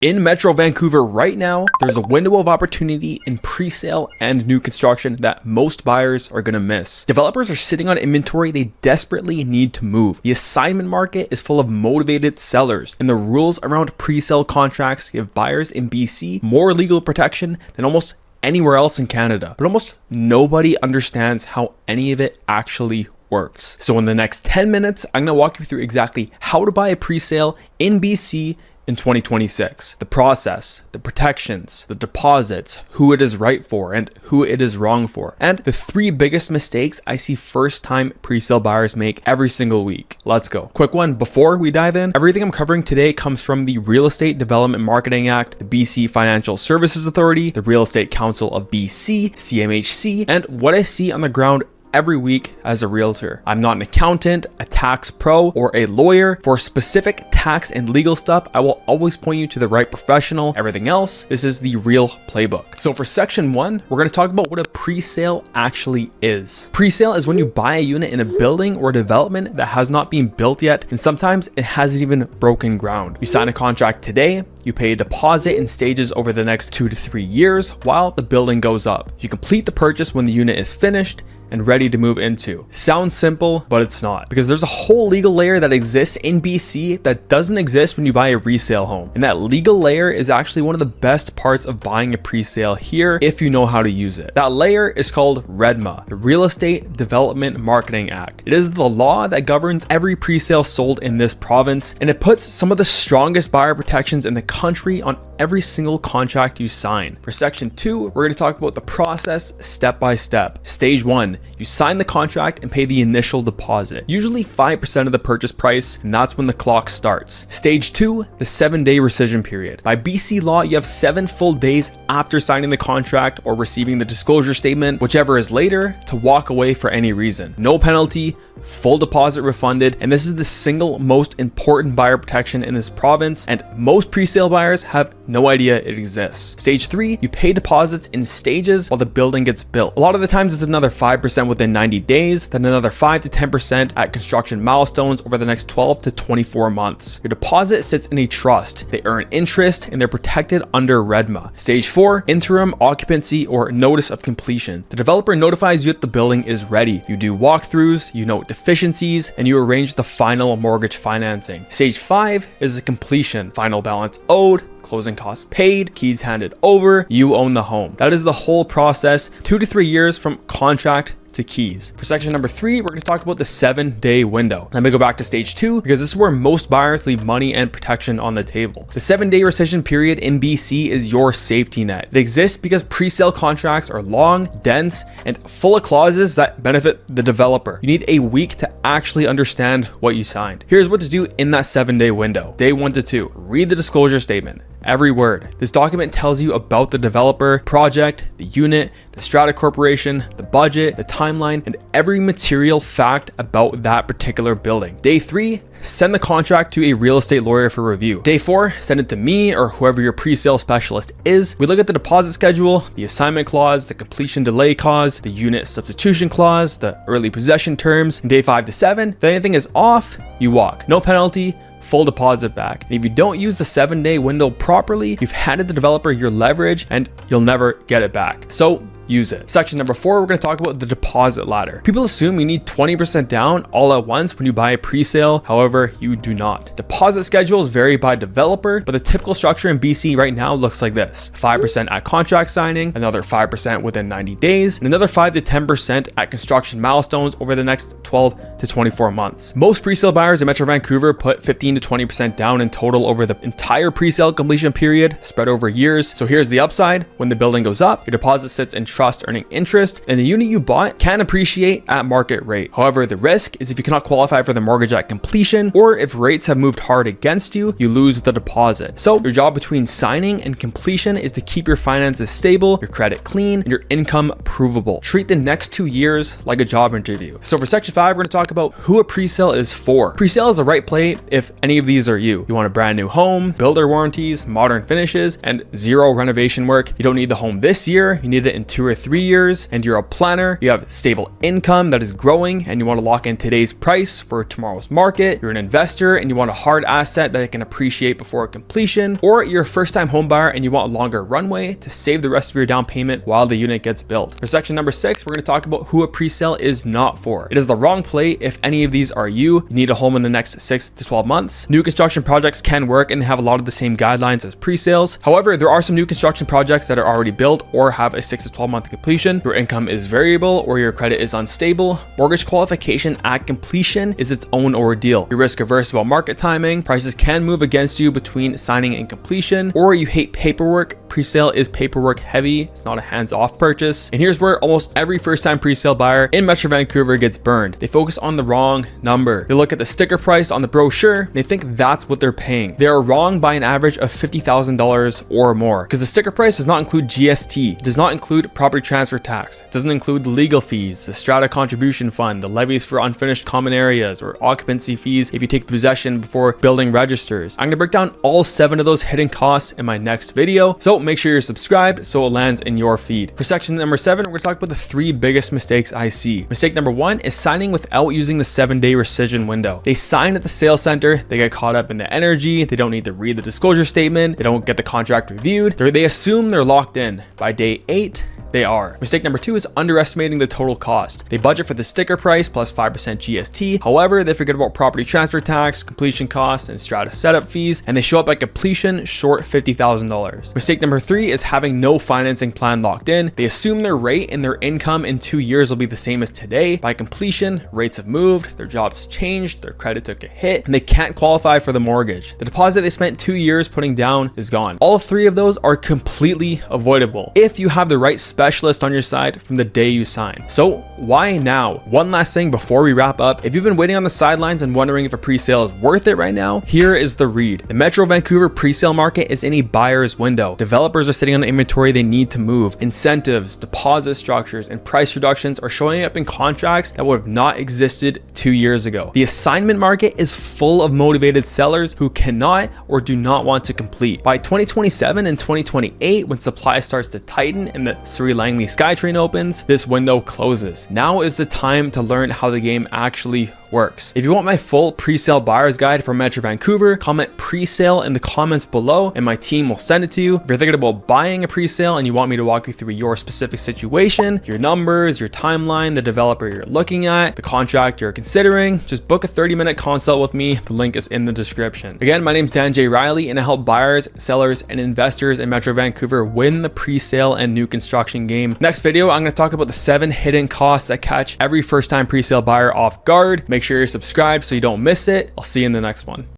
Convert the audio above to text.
In Metro Vancouver right now, there's a window of opportunity in pre-sale and new construction that most buyers are going to miss. Developers are sitting on inventory they desperately need to move. The assignment market is full of motivated sellers, and the rules around pre-sale contracts give buyers in BC more legal protection than almost anywhere else in Canada. But almost nobody understands how any of it actually works. So in the next 10 minutes, I'm going to walk you through exactly how to buy a pre-sale in BC in 2026, the process, the protections, the deposits, who it is right for and who it is wrong for, and the 3 biggest mistakes I see first-time pre-sale buyers make every single week. Let's go. Quick one before we dive in. Everything I'm covering today comes from the Real Estate Development Marketing Act, the BC Financial Services Authority, the Real Estate Council of BC, CMHC, and what I see on the ground every week as a realtor. I'm not an accountant, a tax pro, or a lawyer. For specific tax and legal stuff, I will always point you to the right professional. Everything else, this is the real playbook. So for section 1, we're going to talk about what a pre-sale actually is. Pre-sale is when you buy a unit in a building or development that has not been built yet, and sometimes it hasn't even broken ground. You sign a contract today, you pay a deposit in stages over the next 2 to 3 years while the building goes up. You complete the purchase when the unit is finished and ready to move into. Sounds simple, but it's not, because there's a whole legal layer that exists in BC that doesn't exist when you buy a resale home. And that legal layer is actually one of the best parts of buying a pre-sale here if you know how to use it. That layer is called REDMA, the Real Estate Development Marketing Act. It is the law that governs every pre-sale sold in this province, and it puts some of the strongest buyer protections in the country on every single contract you sign. For section 2, we're going to talk about the process step by step. Stage 1, you sign the contract and pay the initial deposit, usually 5% of the purchase price, and that's when the clock starts. Stage 2, the 7-day rescission period. By BC law, you have 7 full days after signing the contract or receiving the disclosure statement, whichever is later, to walk away for any reason. No penalty, full deposit refunded, and this is the single most important buyer protection in this province, and most pre-sale buyers have no idea it exists. Stage 3, you pay deposits in stages while the building gets built. A lot of the times it's another 5% within 90 days, then another 5 to 10% at construction milestones over the next 12 to 24 months. Your deposit sits in a trust. They earn interest and they're protected under REDMA. Stage 4, interim occupancy or notice of completion. The developer notifies you that the building is ready. You do walkthroughs, you note deficiencies, and you arrange the final mortgage financing. Stage 5 is the completion. Final balance owed, closing costs paid, keys handed over, you own the home. That is the whole process, 2 to 3 years from contract to keys. For section number 3, we're going to talk about the 7-day window. Let me go back to stage 2 because this is where most buyers leave money and protection on the table. The 7-day rescission period in BC is your safety net. It exists because pre-sale contracts are long, dense, and full of clauses that benefit the developer. You need a week to actually understand what you signed. Here's what to do in that 7-day window. Day 1 to 2, read the disclosure statement. Every word. This document tells you about the developer, project, the unit, the strata corporation, the budget, the timeline, and every material fact about that particular building. Day 3, send the contract to a real estate lawyer for review. Day 4, send it to me or whoever your pre-sale specialist is. We look at the deposit schedule, the assignment clause, the completion delay clause, the unit substitution clause, the early possession terms. And day 5 to 7, if anything is off, you walk. No penalty, full deposit back. And if you don't use the 7-day window properly, you've handed the developer your leverage and you'll never get it back. So use it. Section number 4, we're going to talk about the deposit ladder. People assume you need 20% down all at once when you buy a pre-sale. However, you do not. Deposit schedules vary by developer, but the typical structure in BC right now looks like this: 5% at contract signing, another 5% within 90 days, and another 5 to 10% at construction milestones over the next 12 to 24 months. Most pre-sale buyers in Metro Vancouver put 15 to 20% down in total over the entire pre-sale completion period, spread over years. So here's the upside: when the building goes up, your deposit sits in trust earning interest, and the unit you bought can appreciate at market rate. However, the risk is if you cannot qualify for the mortgage at completion, or if rates have moved hard against you, you lose the deposit. So your job between signing and completion is to keep your finances stable, your credit clean, and your income provable. Treat the next 2 years like a job interview. So for section 5, we're going to talk about who a pre-sale is for. Pre-sale is the right play if any of these are you. You want a brand new home, builder warranties, modern finishes, and zero renovation work. You don't need the home this year, you need it in 2 2 or 3 years and you're a planner, you have stable income that is growing and you want to lock in today's price for tomorrow's market, you're an investor and you want a hard asset that can appreciate before completion, or you're a first-time home buyer and you want a longer runway to save the rest of your down payment while the unit gets built. For section number 6, we're going to talk about who a presale is not for. It is the wrong play if any of these are you. You need a home in the next 6 to 12 months. New construction projects can work and have a lot of the same guidelines as presales. However, there are some new construction projects that are already built or have a 6 to 12 month completion. Your income is variable or your credit is unstable. Mortgage qualification at completion is its own ordeal. You're risk averse about market timing. Prices can move against you between signing and completion, or you hate paperwork. Presale is paperwork heavy. It's not a hands-off purchase. And here's where almost every first-time presale buyer in Metro Vancouver gets burned. They focus on the wrong number. They look at the sticker price on the brochure. They think that's what they're paying. They are wrong by an average of $50,000 or more, because the sticker price does not include GST. It does not include property transfer tax. It doesn't include the legal fees, the strata contribution fund, the levies for unfinished common areas, or occupancy fees if you take possession before building registers. I'm going to break down all 7 of those hidden costs in my next video, so make sure you're subscribed so it lands in your feed. For section number 7, we're going to talk about the 3 biggest mistakes I see. Mistake number 1 is signing without using the 7-day rescission window. They sign at the sales center, they get caught up in the energy, they don't need to read the disclosure statement, they don't get the contract reviewed, they assume they're locked in. By day 8, they are. Mistake number 2 is underestimating the total cost. They budget for the sticker price plus 5% GST. However, they forget about property transfer tax, completion costs, and strata setup fees, and they show up at completion short $50,000. Mistake number 3 is having no financing plan locked in. They assume their rate and their income in 2 years will be the same as today. By completion, rates have moved, their jobs changed, their credit took a hit, and they can't qualify for the mortgage. The deposit they spent 2 years putting down is gone. All 3 of those are completely avoidable if you have the right specialist on your side from the day you sign. So why now? One last thing before we wrap up. If you've been waiting on the sidelines and wondering if a presale is worth it right now, here is the read. The Metro Vancouver presale market is in a buyer's window. Developers are sitting on inventory they need to move. Incentives, deposit structures, and price reductions are showing up in contracts that would have not existed 2 years ago. The assignment market is full of motivated sellers who cannot or do not want to complete. By 2027 and 2028, when supply starts to tighten and the Langley SkyTrain opens, this window closes. Now is the time to learn how the game actually works. If you want my full presale buyer's guide for Metro Vancouver, comment presale in the comments below and my team will send it to you. If you're thinking about buying a presale and you want me to walk you through your specific situation, your numbers, your timeline, the developer you're looking at, the contract you're considering, just book a 30-minute consult with me. The link is in the description. Again, my name's Dan J. Reilly and I help buyers, sellers, and investors in Metro Vancouver win the presale and new construction game. Next video, I'm going to talk about the 7 hidden costs that catch every first-time presale buyer off guard. Make sure you're subscribed so you don't miss it. I'll see you in the next one.